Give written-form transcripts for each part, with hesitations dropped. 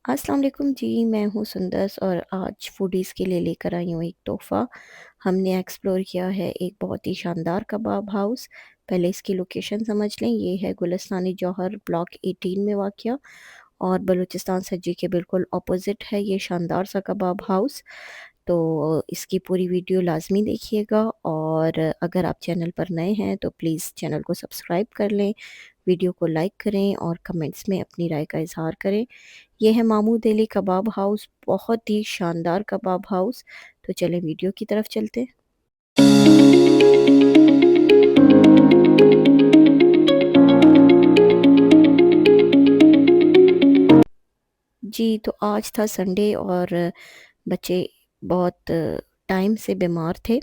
अस्सलाम वालेकुम जी, मैं हूँ सुंदस और आज फूडीज़ के लिए लेकर आई हूँ एक तोहफ़ा। हमने एक्सप्लोर किया है एक बहुत ही शानदार कबाब हाउस। पहले इसकी लोकेशन समझ लें, ये है गुलिस्तानी जौहर ब्लॉक 18 में वाक़या और बलूचिस्तान सज्जी के बिल्कुल अपोज़िट है ये शानदार सा कबाब हाउस। तो इसकी पूरी वीडियो लाज़मी देखिएगा और अगर आप चैनल पर नए हैं तो प्लीज़ चैनल को सब्सक्राइब कर लें, वीडियो को लाइक करें और कमेंट्स में अपनी राय का इज़हार करें। ये है मामूद अली कबाब हाउस, बहुत ही शानदार कबाब हाउस। तो चलें वीडियो की तरफ चलते हैं। जी, तो आज था संडे और बच्चे बहुत टाइम से बीमार थे,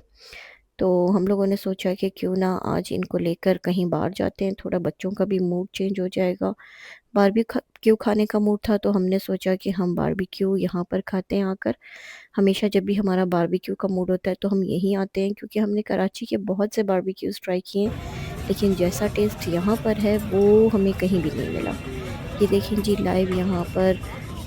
तो हम लोगों ने सोचा कि क्यों ना आज इनको लेकर कहीं बाहर जाते हैं, थोड़ा बच्चों का भी मूड चेंज हो जाएगा। बारबेक्यू खाने का मूड था तो हमने सोचा कि हम बारबेक्यू यहाँ पर खाते हैं आकर। हमेशा जब भी हमारा बारबेक्यू का मूड होता है तो हम यहीं आते हैं क्योंकि हमने कराची के बहुत से बारबेक्यूज़ ट्राई किए हैं, लेकिन जैसा टेस्ट यहाँ पर है वो हमें कहीं भी नहीं मिला। ये देखें जी लाइव यहाँ पर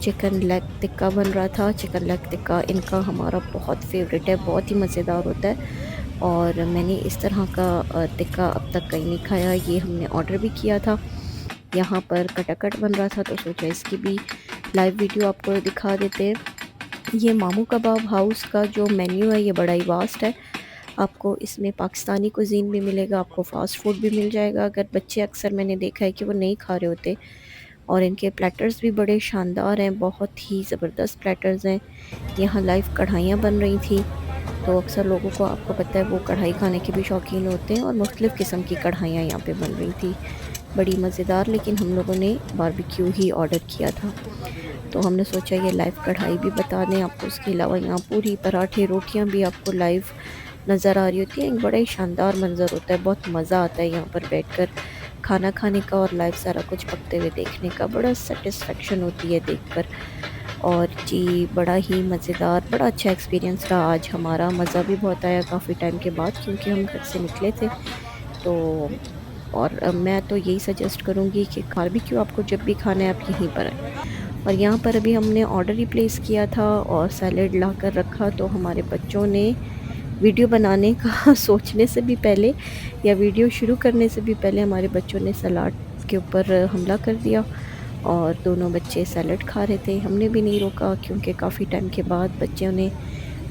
चिकन लेग टिक्का बन रहा था। चिकन लेग टिक्का इनका हमारा बहुत फ़ेवरेट है, बहुत ही मज़ेदार होता है और मैंने इस तरह का टिक्का अब तक कहीं नहीं खाया। ये हमने ऑर्डर भी किया था। यहाँ पर कटाकट बन रहा था तो सोचा इसकी भी लाइव वीडियो आपको दिखा देते हैं। ये मामू कबाब हाउस का जो मेन्यू है ये बड़ा ही वास्ट है। आपको इसमें पाकिस्तानी कुज़ीन भी मिलेगा, आपको फ़ास्ट फूड भी मिल जाएगा। अगर बच्चे अक्सर मैंने देखा है कि वो नहीं खा रहे होते और इनके प्लेटर्स भी बड़े शानदार हैं, बहुत ही ज़बरदस्त प्लेटर्स हैं। यहाँ लाइव कढ़ाइयाँ बन रही थी, तो अक्सर लोगों को आपको पता है वो कढ़ाई खाने के भी शौकीन होते हैं और मुख्तलिफ़ किस्म की कढ़ाइयाँ यहाँ पे बन रही थी, बड़ी मज़ेदार। लेकिन हम लोगों ने बारबेक्यू ही ऑर्डर किया था, तो हमने सोचा ये लाइव कढ़ाई भी बता दें आपको। उसके अलावा यहाँ पूरी पराठे रोटियाँ भी आपको लाइव नज़र आ रही होती हैं। एक बड़ा ही शानदार मंज़र होता है, बहुत मज़ा आता है यहाँ पर बैठकर खाना खाने का और लाइव सारा कुछ पकते हुए देखने का, बड़ा सैटिस्फैक्शन होती है देखकर। और जी बड़ा ही मज़ेदार, बड़ा अच्छा एक्सपीरियंस रहा आज हमारा। मज़ा भी बहुत आया काफ़ी टाइम के बाद क्योंकि हम घर से निकले थे। तो और मैं तो यही सजेस्ट करूँगी कि बारबेक्यू आपको जब भी खाना है आप यहीं पर आएँ। और यहाँ पर अभी हमने ऑर्डर ही प्लेस किया था और सैलेड ला कर रखा, तो हमारे बच्चों ने वीडियो बनाने का सोचने से भी पहले या वीडियो शुरू करने से भी पहले हमारे बच्चों ने सलाद के ऊपर हमला कर दिया और दोनों बच्चे सैलेड खा रहे थे। हमने भी नहीं रोका क्योंकि काफ़ी टाइम के बाद बच्चों ने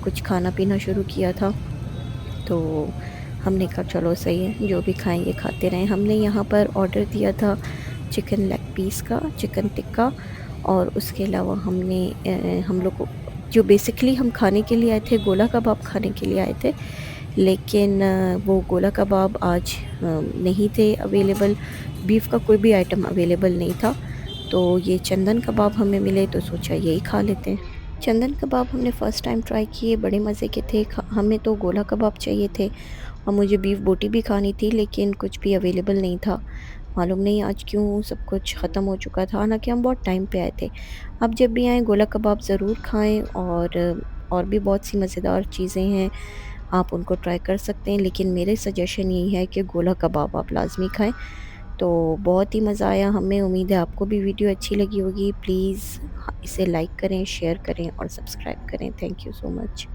कुछ खाना पीना शुरू किया था, तो हमने कहा चलो सही है, जो भी खाएं ये खाते रहें। हमने यहाँ पर ऑर्डर दिया था चिकन लेग पीस का, चिकन टिक्का और उसके अलावा हमने हम लोग को जो बेसिकली हम खाने के लिए आए थे गोला कबाब खाने के लिए आए थे, लेकिन वो गोला कबाब आज नहीं थे अवेलेबल, बीफ का कोई भी आइटम अवेलेबल नहीं था। तो ये चंदन कबाब हमें मिले तो सोचा यही खा लेते हैं। चंदन कबाब हमने फ़र्स्ट टाइम ट्राई किए, बड़े मज़े के थे। हमें तो गोला कबाब चाहिए थे और मुझे बीफ बोटी भी खानी थी, लेकिन कुछ भी अवेलेबल नहीं था। मालूम नहीं आज क्यों सब कुछ ख़त्म हो चुका था, हालाँकि हम बहुत टाइम पे आए थे। अब जब भी आएँ गोला कबाब ज़रूर खाएँ और भी बहुत सी मज़ेदार चीज़ें हैं, आप उनको ट्राई कर सकते हैं, लेकिन मेरे सजेशन यही है कि गोला कबाब आप लाज़मी खाएँ। तो बहुत ही मज़ा आया हमें, उम्मीद है आपको भी वीडियो अच्छी लगी होगी। प्लीज़ इसे लाइक करें, शेयर करें और सब्सक्राइब करें। Thank you so much.